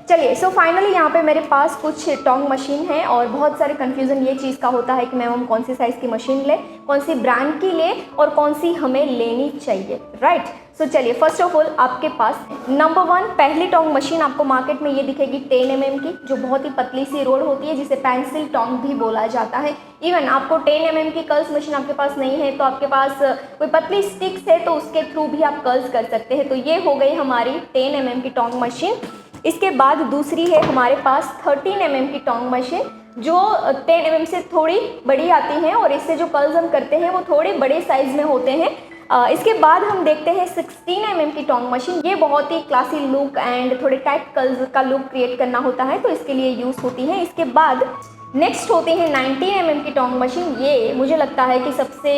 चलिए so finally यहाँ पे मेरे पास कुछ टोंग मशीन है और बहुत सारे कन्फ्यूज़न ये चीज़ का होता है कि मैम हम कौन सी साइज़ की मशीन लें, कौन सी ब्रांड की लें और कौन सी हमें लेनी चाहिए, राइट। सो चलिए फर्स्ट ऑफ ऑल आपके पास नंबर 1 पहली टोंग मशीन आपको मार्केट में ये दिखेगी 10 mm की, जो बहुत ही पतली सी रोड होती है जिसे पेंसिल टोंग भी बोला जाता है। इवन आपको 10 mm की कर्ल्स मशीन आपके पास नहीं है तो आपके पास कोई पतली स्टिक्स है तो उसके थ्रू भी आप कर्ल्स कर सकते हैं। तो ये हो गई हमारी 10 mm की टोंग मशीन। इसके बाद दूसरी है हमारे पास 13 mm की टोंग मशीन, जो 10 mm से थोड़ी बड़ी आती हैं और इससे जो कर्ल्स हम करते हैं वो थोड़े बड़े साइज़ में होते हैं। इसके बाद हम देखते हैं 16 mm की टोंग मशीन। ये बहुत ही क्लासी लुक एंड थोड़े टाइट कर्ल्स का लुक क्रिएट करना होता है तो इसके लिए यूज़ होती है। इसके बाद नेक्स्ट होती है 19 mm की टोंग मशीन। ये मुझे लगता है कि सबसे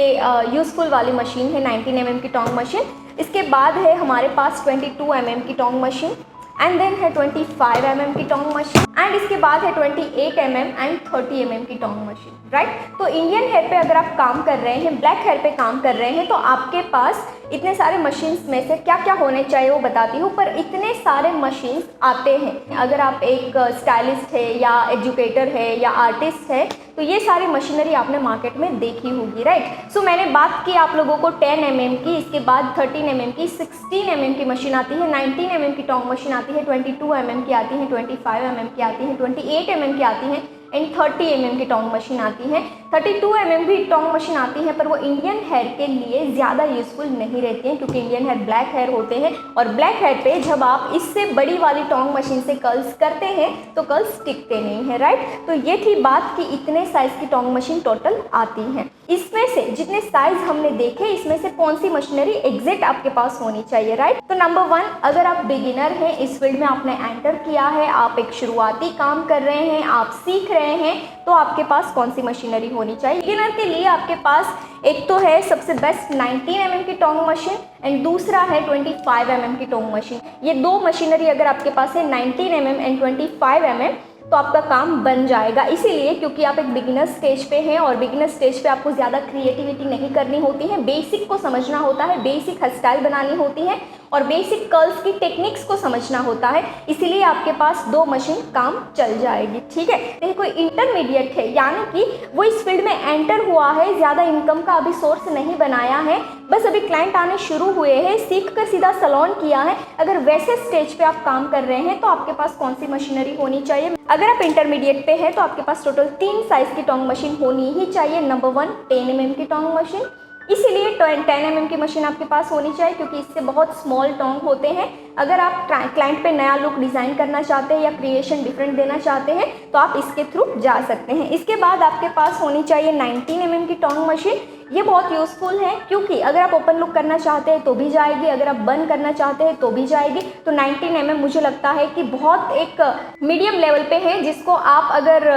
यूज़फुल वाली मशीन है 19 mm की टोंग मशीन। इसके बाद है हमारे पास 22 mm की टोंग मशीन एंड देन है 25 mm की टोंग मशीन एंड इसके बाद है 28 mm एंड 30 mm की टोंग मशीन, राइट। तो इंडियन हेयर पे अगर आप काम कर रहे हैं, ब्लैक हेयर पे काम कर रहे हैं तो आपके पास इतने सारे मशीन्स में से क्या क्या होने चाहिए वो बताती हूँ, पर इतने सारे मशीन्स आते हैं। अगर आप एक स्टाइलिस्ट है या एजुकेटर है या आर्टिस्ट है तो ये सारी मशीनरी आपने मार्केट में देखी होगी, राइट। सो मैंने बात की आप लोगों को 10 mm की, इसके बाद 13 mm की, 16 mm की मशीन आती है, 19 mm की टोंग मशीन आती है, 22 mm की आती है, 25 mm की आती है, 28 mm की आती है एंड 30 mm की टोंग मशीन आती है। 32 mm भी टोंग मशीन आती है पर वो इंडियन हेयर के लिए ज़्यादा यूज़फुल नहीं रहती हैं क्योंकि इंडियन हेयर ब्लैक हेयर होते हैं और ब्लैक हेयर पे जब आप इससे बड़ी वाली टोंग मशीन से कर्ल्स करते हैं तो कर्ल्स टिकते नहीं हैं, राइट। तो ये थी बात कि इतने साइज़ की टोंग मशीन टोटल आती हैं। इसमें से जितने साइज़ हमने देखे इसमें से कौन सी मशीनरी एग्जैक्ट आपके पास होनी चाहिए, राइट। तो नंबर 1, अगर आप बिगिनर हैं, इस फील्ड में आपने एंटर किया है, आप एक शुरुआती काम कर रहे हैं, आप सीख रहे हैं, तो आपके पास कौन सी मशीनरी होनी चाहिए। बिगिनर के लिए आपके पास एक तो है सबसे बेस्ट 19 mm की टोंग मशीन एंड दूसरा है 25 mm की टोंग मशीन। ये दो मशीनरी अगर आपके पास है 19 mm एंड 25 mm तो आपका काम बन जाएगा। इसीलिए क्योंकि आप एक बिगिनर स्टेज पे हैं और बिगिनर स्टेज पे आपको ज़्यादा क्रिएटिविटी नहीं करनी होती है, बेसिक को समझना होता है, बेसिक हेयर स्टाइल बनानी होती है और बेसिक कर्ल्स की टेक्निक्स को समझना होता है। इसीलिए आपके पास दो मशीन काम चल जाएगी, ठीक है। देखिए कोई इंटरमीडिएट है यानी कि वो इस फील्ड में एंटर हुआ है, ज़्यादा इनकम का अभी सोर्स नहीं बनाया है, बस अभी क्लाइंट आने शुरू हुए हैं, सीख कर सीधा सैलून किया है, अगर वैसे स्टेज पे आप काम कर रहे हैं तो आपके पास कौन सी मशीनरी होनी चाहिए। अगर आप इंटरमीडिएट पे हैं तो आपके पास टोटल 3 साइज़ की टोंग मशीन होनी ही चाहिए। नंबर 1 10 mm की टोंग मशीन, इसीलिए 10 mm की मशीन आपके पास होनी चाहिए क्योंकि इससे बहुत स्मॉल टोंग होते हैं। अगर आप क्लाइंट पे नया लुक डिज़ाइन करना चाहते हैं या क्रिएशन डिफरेंट देना चाहते हैं तो आप इसके थ्रू जा सकते हैं। इसके बाद आपके पास होनी चाहिए 19 mm की टोंग मशीन। ये बहुत यूज़फुल है क्योंकि अगर आप ओपन लुक करना चाहते हैं तो भी जाएगी, अगर आप बंद करना चाहते हैं तो भी जाएगी। तो 19 mm मुझे लगता है कि बहुत एक मीडियम लेवल पे है जिसको आप अगर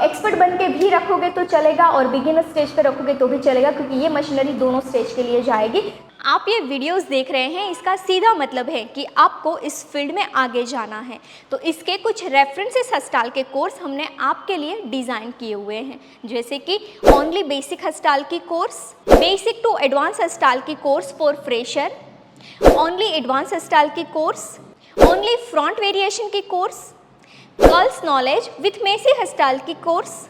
एक्सपर्ट बन के भी रखोगे तो चलेगा और बिगिनर स्टेज पे रखोगे तो भी चलेगा क्योंकि ये मशीनरी दोनों स्टेज के लिए जाएगी। आप ये वीडियोस देख रहे हैं, इसका सीधा मतलब है कि आपको इस फील्ड में आगे जाना है। तो इसके कुछ रेफरेंसेस हस्टाल के कोर्स हमने आपके लिए डिज़ाइन किए हुए हैं, जैसे कि ओनली बेसिक हस्टाल की course, basic to advance hairstyle की course for fresher, only advance hairstyle की कोर्स, ओनली फ्रंट वेरिएशन की course, curls knowledge with messy hairstyle की कोर्स,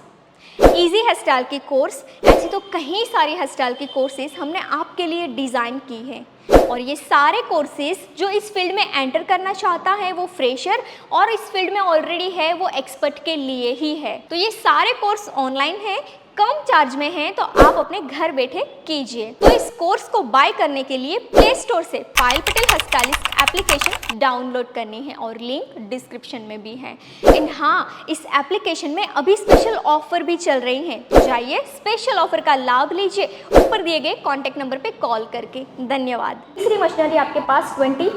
इजी हेयर स्टाइल की कोर्स। ऐसी तो कई सारी हेयर स्टाइल की कोर्सेज हमने आपके लिए डिज़ाइन की हैं और ये सारे कोर्सेज जो इस फील्ड में एंटर करना चाहता है वो फ्रेशर और इस फील्ड में ऑलरेडी है वो एक्सपर्ट के लिए ही है। तो ये सारे कोर्स ऑनलाइन हैं, कम चार्ज में हैं, तो आप अपने घर बैठे कीजिए। तो इस कोर्स को बाय करने के लिए प्ले स्टोर से Payal Patel hair stylist application download करनी है और लिंक डिस्क्रिप्शन में भी है। एंड हाँ, इस एप्लीकेशन में अभी स्पेशल ऑफर भी चल रही हैं, तो जाइए स्पेशल ऑफर का लाभ लीजिए ऊपर दिए गए कॉन्टैक्ट नंबर पे कॉल करके। धन्यवाद। तीसरी मशीनरी आपके पास 25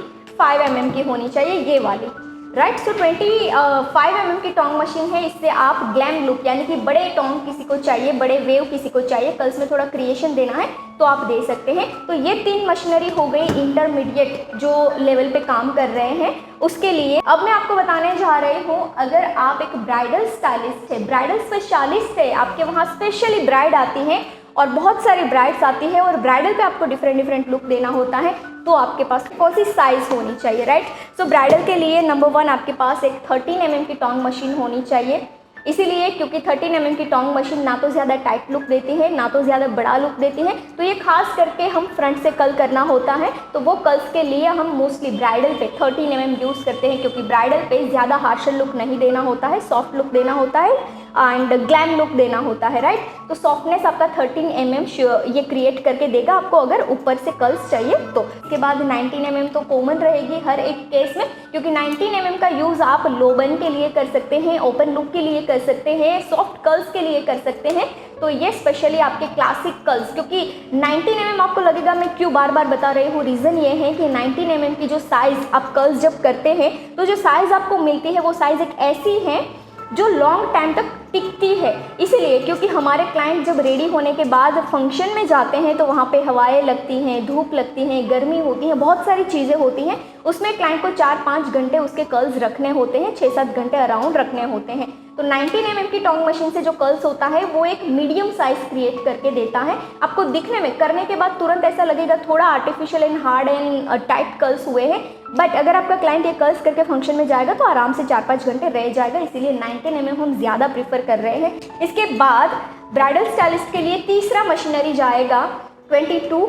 mm की होनी चाहिए, ये वाली, राइट। सो 25 mm की टोंग मशीन है, इससे आप ग्लैम लुक यानी कि बड़े टोंग किसी को चाहिए, बड़े वेव किसी को चाहिए, कर्ल्स में थोड़ा क्रिएशन देना है तो आप दे सकते हैं। तो ये 3 मशीनरी हो गई इंटरमीडिएट जो लेवल पे काम कर रहे हैं उसके लिए। अब मैं आपको बताने जा रही हूँ, अगर आप एक ब्राइडल स्टाइलिस्ट है, ब्राइडल स्पेशलिस्ट है, आपके वहाँ स्पेशली ब्राइड आती हैं और बहुत सारी ब्राइड्स आती है और ब्राइडल पे आपको डिफरेंट लुक देना होता है, तो आपके पास कौन सी साइज़ होनी चाहिए, राइट। सो ब्राइडल के लिए नंबर 1 आपके पास एक 13 mm की टॉन्ग मशीन होनी चाहिए, इसीलिए क्योंकि 13 mm की टॉन्ग मशीन ना तो ज़्यादा टाइट लुक देती है ना तो ज़्यादा बड़ा लुक देती है, तो ये खास करके हम फ्रंट से कर्ल करना होता है, तो वो कर्ल्स के लिए हम मोस्टली ब्राइडल पे 13 mm यूज़ करते हैं, क्योंकि ब्राइडल पे ज़्यादा हार्शर लुक नहीं देना होता है, सॉफ्ट लुक देना होता है एंड ग्लैम लुक देना होता है, राइट। तो सॉफ्टनेस आपका 13 mm ये क्रिएट करके देगा आपको अगर ऊपर से कर्ल्स चाहिए तो। इसके बाद 19 mm तो कॉमन रहेगी हर एक केस में, क्योंकि 19 mm का यूज़ आप लो बन के लिए कर सकते हैं, ओपन लुक के लिए कर सकते हैं, सॉफ्ट कर्ल्स के लिए कर सकते हैं, तो ये स्पेशली आपके क्लासिक कर्ल्स, क्योंकि 19 mm आपको लगेगा मैं क्यों बार बार बता रही हूँ, रीज़न ये है कि 19 mm की जो साइज़ आप कर्ल्स जब करते हैं तो जो साइज़ आपको मिलती है वो साइज़ एक ऐसी है जो लॉन्ग टाइम तक टिकती है, इसीलिए क्योंकि हमारे क्लाइंट जब रेडी होने के बाद फंक्शन में जाते हैं तो वहाँ पे हवाएं लगती हैं, धूप लगती हैं, गर्मी होती है, बहुत सारी चीज़ें होती हैं, उसमें क्लाइंट को 4-5 घंटे उसके कर्ल्स रखने होते हैं, 6-7 घंटे अराउंड रखने होते हैं। तो 19 mm की टॉन्ग मशीन से जो कर्ल्स होता है वो एक मीडियम साइज क्रिएट करके देता है, आपको दिखने में करने के बाद तुरंत ऐसा लगेगा थोड़ा artificial and hard and tight curls हुए हैं, बट अगर आपका क्लाइंट ये कर्ल्स करके फंक्शन में जाएगा तो आराम से 4-5 घंटे रह जाएगा, इसीलिए 19 mm हम ज़्यादा प्रीफर कर रहे हैं। इसके बाद ब्राइडल स्टाइलिस्ट के लिए तीसरा मशीनरी जाएगा 22,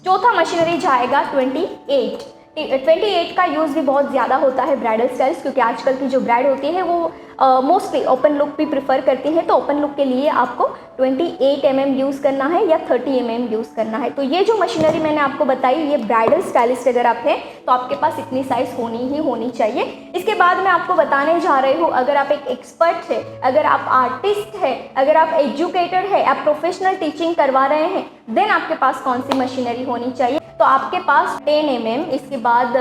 चौथा मशीनरी जाएगा 28 का यूज़ भी बहुत ज़्यादा होता है ब्राइडल स्टाइल्स, क्योंकि आजकल की जो ब्राइड होती है वो मोस्टली ओपन लुक भी प्रिफर करती है, तो ओपन लुक के लिए आपको 28 mm यूज़ करना है या 30 mm यूज़ करना है। तो ये जो मशीनरी मैंने आपको बताई, ये ब्राइडल स्टाइलिस्ट अगर आप हैं तो आपके पास इतनी साइज़ होनी चाहिए। इसके बाद मैं आपको बताने जा रही हूँ, अगर आप एक एक्सपर्ट है, अगर आप आर्टिस्ट है, अगर आप एजुकेटर है, आप प्रोफेशनल टीचिंग करवा रहे हैं, देन आपके पास कौन सी मशीनरी होनी चाहिए। तो आपके पास 10 mm, इसके बाद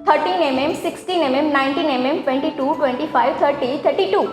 13 mm, 16 mm, 19 mm, 22, 25, 30, 32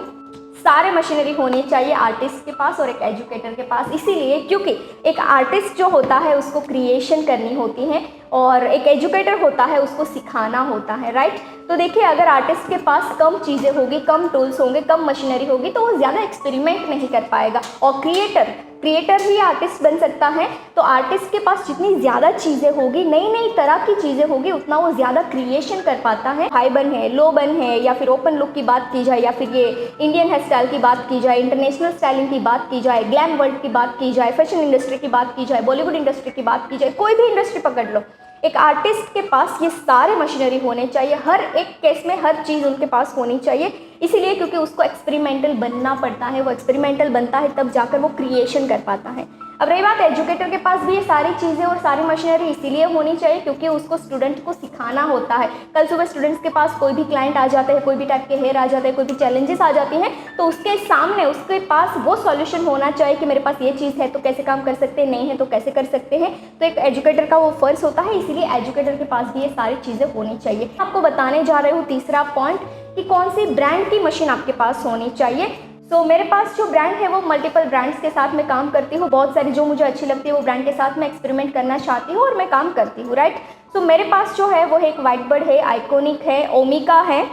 सारे मशीनरी होनी चाहिए आर्टिस्ट के पास और एक एजुकेटर के पास, इसीलिए क्योंकि एक आर्टिस्ट जो होता है उसको क्रिएशन करनी होती है और एक एजुकेटर होता है उसको सिखाना होता है, राइट। तो देखिए, अगर आर्टिस्ट के पास कम चीज़ें होगी, कम टूल्स होंगे, कम मशीनरी होगी तो वो ज़्यादा एक्सपेरिमेंट नहीं कर पाएगा, और क्रिएटर ही आर्टिस्ट बन सकता है। तो आर्टिस्ट के पास जितनी ज़्यादा चीज़ें होगी, नई तरह की चीज़ें होगी, उतना वो ज़्यादा क्रिएशन कर पाता है। हाई बन है, लो बन है, या फिर ओपन लुक की बात की जाए, या फिर ये इंडियन हेयर स्टाइल की बात की जाए, इंटरनेशनल स्टाइलिंग की बात की जाए, ग्लैम वर्ल्ड की बात की जाए, फैशन इंडस्ट्री की बात की जाए, बॉलीवुड इंडस्ट्री की बात की जाए, कोई भी इंडस्ट्री पकड़ लो, एक आर्टिस्ट के पास ये सारे मशीनरी होने चाहिए, हर एक केस में हर चीज़ उनके पास होनी चाहिए, इसीलिए क्योंकि उसको एक्सपेरिमेंटल बनना पड़ता है, वो एक्सपेरिमेंटल बनता है तब जाकर वो क्रिएशन कर पाता है। अब रही बात एजुकेटर के पास भी ये सारी चीज़ें और सारी मशीनरी इसीलिए होनी चाहिए क्योंकि उसको स्टूडेंट को सिखाना होता है। कल सुबह स्टूडेंट्स के पास कोई भी क्लाइंट आ जाते हैं, कोई भी टाइप के हेयर आ जाते हैं, कोई भी चैलेंजेस आ जाती हैं, तो उसके सामने उसके पास वो सॉल्यूशन होना चाहिए कि मेरे पास ये चीज़ है तो कैसे काम कर सकते हैं, नहीं है तो कैसे कर सकते हैं। तो एक एजुकेटर का वो फ़र्ज होता है, इसीलिए एजुकेटर के पास भी ये सारी चीज़ें होनी चाहिए। आपको बताने जा रही हूँ तीसरा पॉइंट कि कौन सी ब्रांड की मशीन आपके पास होनी चाहिए। तो मेरे पास जो ब्रांड है वो मल्टीपल ब्रांड्स के साथ मैं काम करती हूँ, बहुत सारी जो मुझे अच्छी लगती है वो ब्रांड के साथ मैं एक्सपेरिमेंट करना चाहती हूँ और मैं काम करती हूँ, राइट। तो मेरे पास जो है वो एक वाइट बर्ड है, आइकॉनिक है, ओमिका है,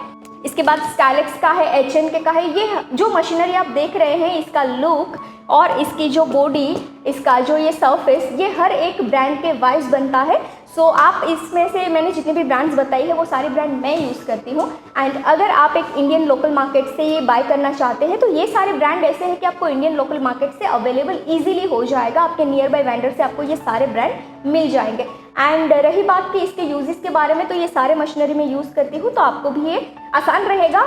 इसके बाद स्टाइलेक्स का है, HNK का है। ये जो मशीनरी आप देख रहे हैं, इसका लुक और इसकी जो बॉडी, इसका जो ये सरफेस, ये हर एक ब्रांड के वाइज बनता है। सो आप इसमें से मैंने जितनी भी ब्रांड्स बताई है वो सारी ब्रांड मैं यूज़ करती हूँ। एंड अगर आप एक इंडियन लोकल मार्केट से ये बाय करना चाहते हैं तो ये सारे ब्रांड ऐसे हैं कि आपको इंडियन लोकल मार्केट से अवेलेबल ईजिली हो जाएगा, आपके नियर बाय वेंडर से आपको ये सारे ब्रांड मिल जाएंगे। एंड रही बात कि इसके यूजेस के बारे में, तो ये सारे मशीनरी में यूज़ करती हूँ, तो आपको भी ये आसान रहेगा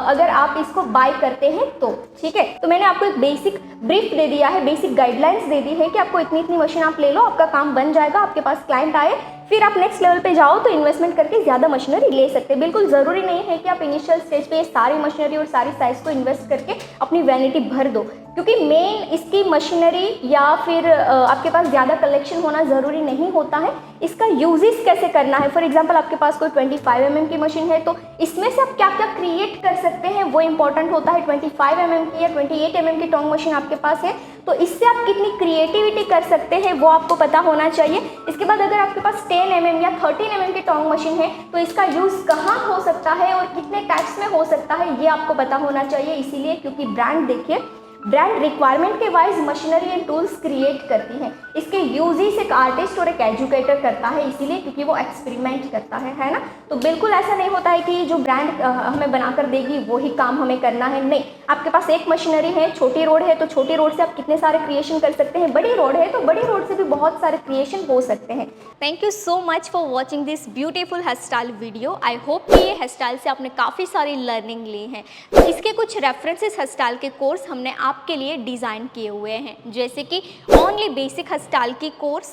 अगर आप इसको बाय करते हैं तो, ठीक है। तो मैंने आपको एक बेसिक ब्रीफ दे दिया है, बेसिक गाइडलाइंस दे दी है कि आपको इतनी मशीन आप ले लो, आपका काम बन जाएगा, आपके पास क्लाइंट आए, फिर आप नेक्स्ट लेवल पे जाओ तो इन्वेस्टमेंट करके ज़्यादा मशीनरी ले सकते हैं। बिल्कुल ज़रूरी नहीं है कि आप इनिशियल स्टेज पे ये सारी मशीनरी और सारी साइज़ को इन्वेस्ट करके अपनी वैनिटी भर दो, क्योंकि मेन इसकी मशीनरी या फिर आपके पास ज़्यादा कलेक्शन होना ज़रूरी नहीं होता है, इसका यूजेस कैसे करना है। फॉर एग्जांपल आपके पास कोई 25 mm की मशीन है तो इसमें से आप क्या क्या क्रिएट कर सकते हैं वो इंपॉर्टेंट होता है। 25 mm की या 28 mm की टॉन्ग मशीन आपके पास है तो इससे आप कितनी क्रिएटिविटी कर सकते हैं वो आपको पता होना चाहिए। इसके बाद अगर आपके पास 10 mm या 13 mm की टॉन्ग मशीन है तो इसका यूज़ कहाँ हो सकता है और कितने टाइप्स में हो सकता है ये आपको पता होना चाहिए। इसीलिए क्योंकि ब्रांड देखिए, ब्रांड रिक्वायरमेंट के wise machinery and tools create करती है। इसके यूजेस एक आर्टिस्ट और एक एजुकेटर करता है, इसीलिए क्योंकि वो एक्सपेरिमेंट करता है ना। तो बिल्कुल ऐसा नहीं होता है कि जो ब्रांड हमें बनाकर देगी वही काम हमें करना है, नहीं। आपके पास एक मशीनरी है, छोटी रोड है तो छोटी रोड से आप कितने सारे क्रिएशन कर सकते हैं, बड़ी रोड है तो बड़ी रोड से भी बहुत सारे क्रिएशन हो सकते हैं। Thank you so much for watching this beautiful hair style video. I hope कि ये हेयर स्टाइल से आपने काफ़ी सारी लर्निंग ली है। तो इसके कुछ रेफरेंसेस हेयर स्टाइल के कोर्स हमने आपके लिए डिज़ाइन किए हुए हैं, जैसे कि ओनली बेसिक हेयर स्टाइल की course,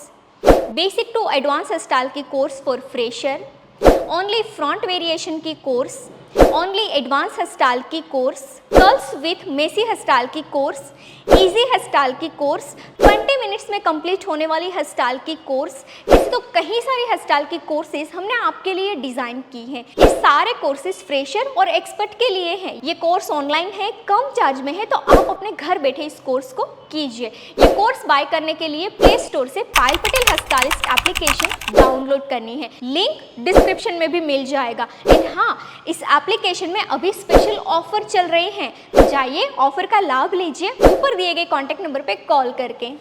basic to advance hair style की course for fresher, only front variation की course, only advance hair style की course, curls with messy hair style की कोर्स, इजी हेयर स्टाइल की course, 20 minutes में complete होने वाली hair style की course. ऐसे तो कई सारी हेयर स्टाइल की कोर्सेज हमने आपके लिए डिज़ाइन की हैं। ये सारे कोर्सेज फ्रेशर और एक्सपर्ट के लिए हैं। ये कोर्स ऑनलाइन है, कम चार्ज में है, तो आप अपने घर बैठे इस कोर्स को कीजिए। ये कोर्स बाय करने के लिए प्ले स्टोर से Payal Patel hair stylist application download करनी है, लिंक डिस्क्रिप्शन में भी मिल जाएगा। एंड हाँ, इस एप्लीकेशन में अभी स्पेशल ऑफर चल रहे हैं, तो जाइए ऑफर का लाभ लीजिए ऊपर दिए गए कॉन्टैक्ट नंबर पे कॉल करके।